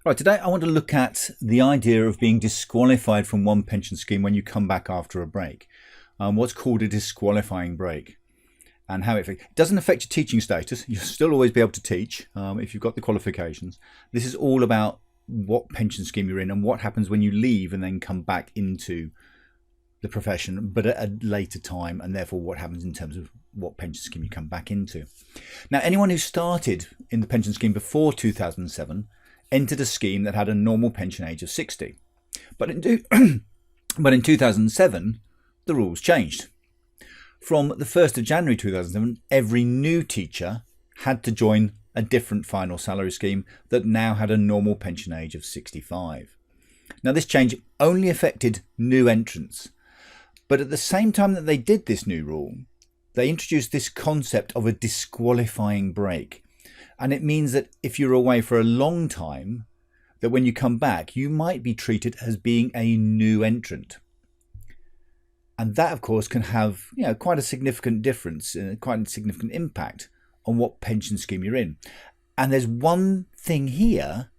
Right, today I want to look at the idea of being disqualified from one pension scheme when you come back after a break. What's called a disqualifying break, and how it doesn't affect your teaching status. You'll still always be able to teach if you've got the qualifications. This is all about what pension scheme you're in and what happens when you leave and then come back into the profession, but at a later time, and therefore what happens in terms of what pension scheme you come back into. Now, anyone who started in the pension scheme before 2007 entered a scheme that had a normal pension age of 60. But in 2007, the rules changed. From the 1st of January 2007, every new teacher had to join a different final salary scheme that now had a normal pension age of 65. Now, this change only affected new entrants. But at the same time that they did this new rule, they introduced this concept of a disqualifying break. And it means that if you're away for a long time, that when you come back, you might be treated as being a new entrant. And that, of course, can have quite a significant difference and quite a significant impact on what pension scheme you're in. And there's one thing here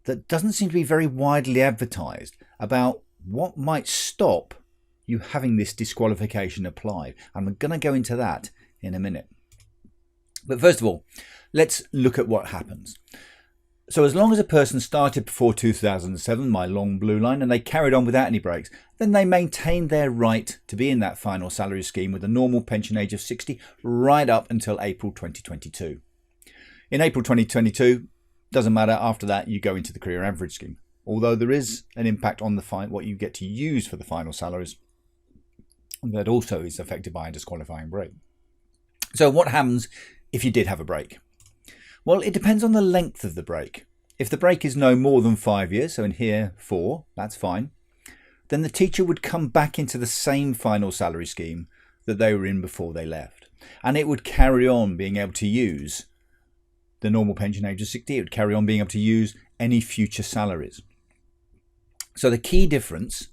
that doesn't seem to be very widely advertised about what might stop you having this disqualification applied. And we're going to go into that in a minute. But first of all, let's look at what happens. So as long as a person started before 2007, my long blue line, and they carried on without any breaks, then they maintained their right to be in that final salary scheme with a normal pension age of 60 right up until April 2022. In April 2022, doesn't matter, after that you go into the career average scheme. Although there is an impact on the what you get to use for the final salaries, that also is affected by a disqualifying break. So what happens if you did have a break? Well, it depends on the length of the break. If the break is no more than 5 years, so in here 4, that's fine, then the teacher would come back into the same final salary scheme that they were in before they left. And it would carry on being able to use the normal pension age of 60. It would carry on being able to use any future salaries. So the key difference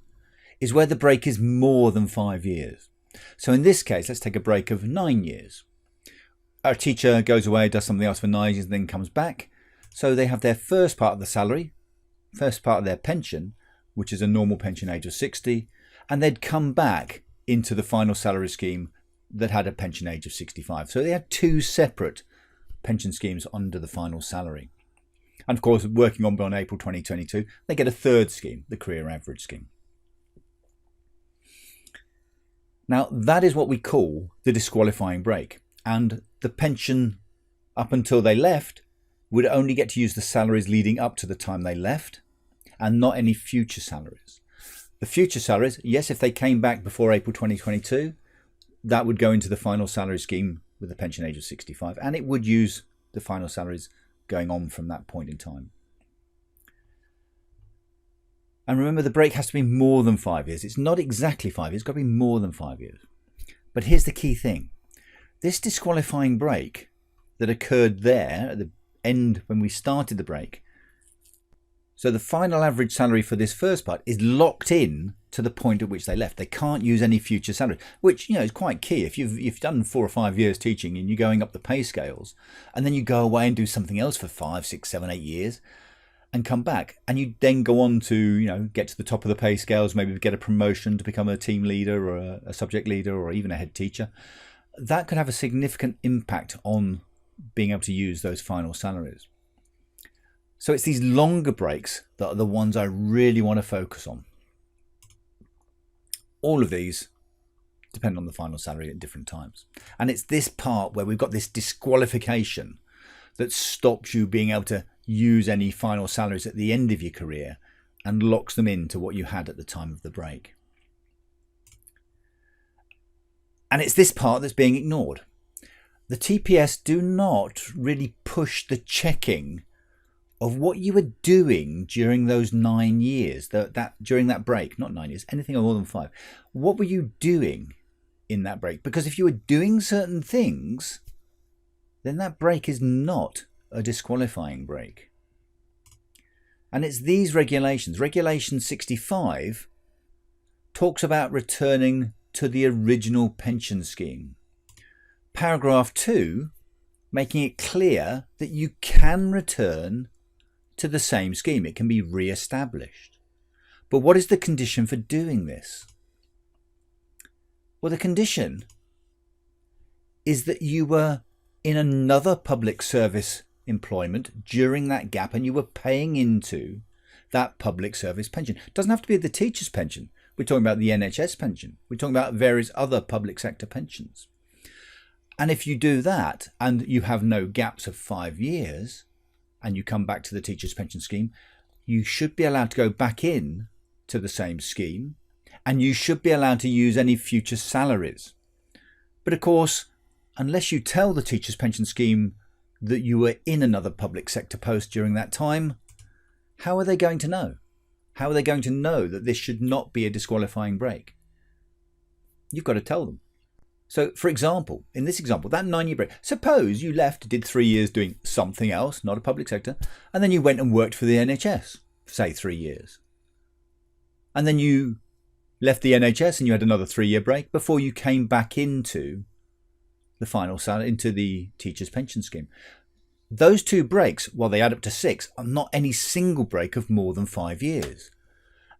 is where the break is more than 5 years. So in this case, let's take a break of 9 years. Our teacher goes away, does something else for 9 years, and then comes back. So they have their first part of the salary, first part of their pension, which is a normal pension age of 60, and they'd come back into the final salary scheme that had a pension age of 65. So they had two separate pension schemes under the final salary. And of course, working on beyond April 2022, they get a third scheme, the career average scheme. Now, that is what we call the disqualifying break. And the pension up until they left would only get to use the salaries leading up to the time they left and not any future salaries. The future salaries, yes, if they came back before April 2022, that would go into the final salary scheme with a pension age of 65, and it would use the final salaries going on from that point in time. And remember, the break has to be more than 5 years. It's not exactly 5 years, it's got to be more than 5 years. But here's the key thing. This disqualifying break that occurred there at the end when we started the break, so the final average salary for this first part is locked in to the point at which they left. They can't use any future salary, which is quite key. If you've done 4 or 5 years teaching and you're going up the pay scales, and then you go away and do something else for 5, 6, 7, 8 years and come back, and you then go on to get to the top of the pay scales, maybe get a promotion to become a team leader or a subject leader or even a head teacher, that could have a significant impact on being able to use those final salaries. So it's these longer breaks that are the ones I really want to focus on. All of these depend on the final salary at different times. And it's this part where we've got this disqualification that stops you being able to use any final salaries at the end of your career and locks them into what you had at the time of the break. And it's this part that's being ignored. The TPS do not really push the checking of what you were doing during those 9 years, during that break, not 9 years, anything more than 5. What were you doing in that break? Because if you were doing certain things, then that break is not a disqualifying break. And it's these regulations. Regulation 65 talks about returning to the original pension scheme. Paragraph 2 making it clear that you can return to the same scheme. It can be re-established. But what is the condition for doing this? Well, the condition is that you were in another public service employment during that gap and you were paying into that public service pension. It doesn't have to be the teacher's pension. We're talking about the NHS pension. We're talking about various other public sector pensions. And if you do that and you have no gaps of 5 years and you come back to the teacher's pension scheme, you should be allowed to go back in to the same scheme and you should be allowed to use any future salaries. But of course, unless you tell the teacher's pension scheme that you were in another public sector post during that time, how are they going to know? How are they going to know that this should not be a disqualifying break? You've got to tell them. So, for example, in this example, that 9-year break, suppose you left, did 3 years doing something else, not a public sector, and then you went and worked for the NHS, say 3 years. And then you left the NHS and you had another 3-year break before you came back into the final salary, into the teacher's pension scheme. Those 2 breaks, while they add up to 6, are not any single break of more than 5 years.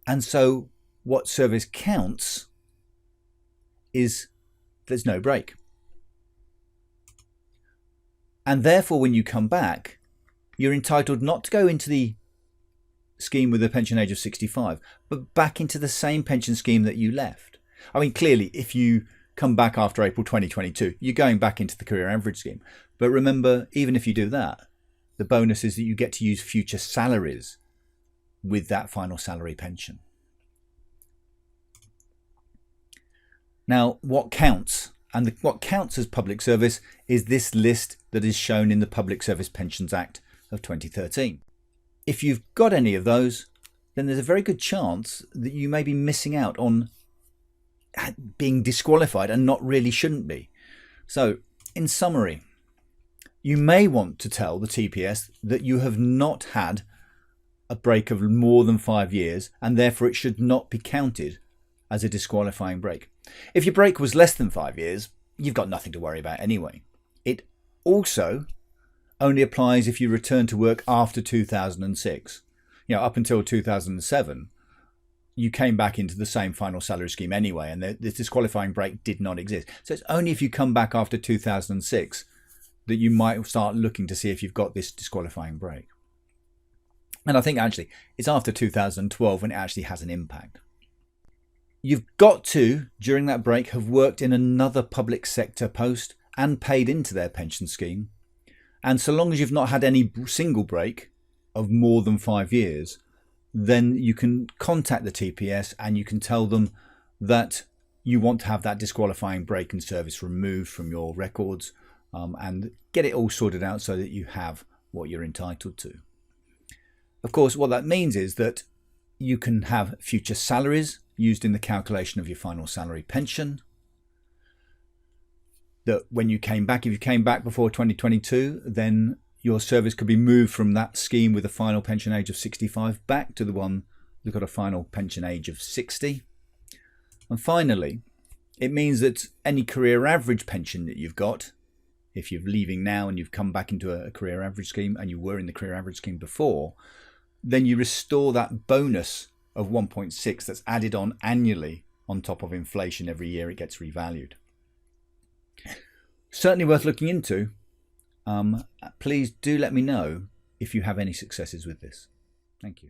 And so what service counts is there's no break. And therefore, when you come back, you're entitled not to go into the scheme with a pension age of 65, but back into the same pension scheme that you left. I mean, clearly, if you come back after April 2022, you're going back into the career average scheme. But remember, even if you do that, the bonus is that you get to use future salaries with that final salary pension. Now, what counts? And what counts as public service is this list that is shown in the Public Service Pensions Act of 2013. If you've got any of those, then there's a very good chance that you may be missing out on being disqualified and not really shouldn't be. So, in summary, you may want to tell the TPS that you have not had a break of more than 5 years and therefore it should not be counted as a disqualifying break. If your break was less than 5 years, you've got nothing to worry about anyway. It also only applies if you return to work after 2006. Up until 2007, you came back into the same final salary scheme anyway, and the disqualifying break did not exist. So it's only if you come back after 2006 that you might start looking to see if you've got this disqualifying break. And I think actually it's after 2012 when it actually has an impact. You've got to, during that break, have worked in another public sector post and paid into their pension scheme. And so long as you've not had any single break of more than 5 years, then you can contact the TPS and you can tell them that you want to have that disqualifying break in service removed from your records and get it all sorted out so that you have what you're entitled to. Of course, what that means is that you can have future salaries used in the calculation of your final salary pension. That when you came back, if you came back before 2022, then your service could be moved from that scheme with a final pension age of 65 back to the one that's got a final pension age of 60. And finally, it means that any career average pension that you've got, if you're leaving now and you've come back into a career average scheme and you were in the career average scheme before, then you restore that bonus of 1.6 that's added on annually on top of inflation. Every year it gets revalued. Certainly worth looking into. Please do let me know if you have any successes with this. Thank you.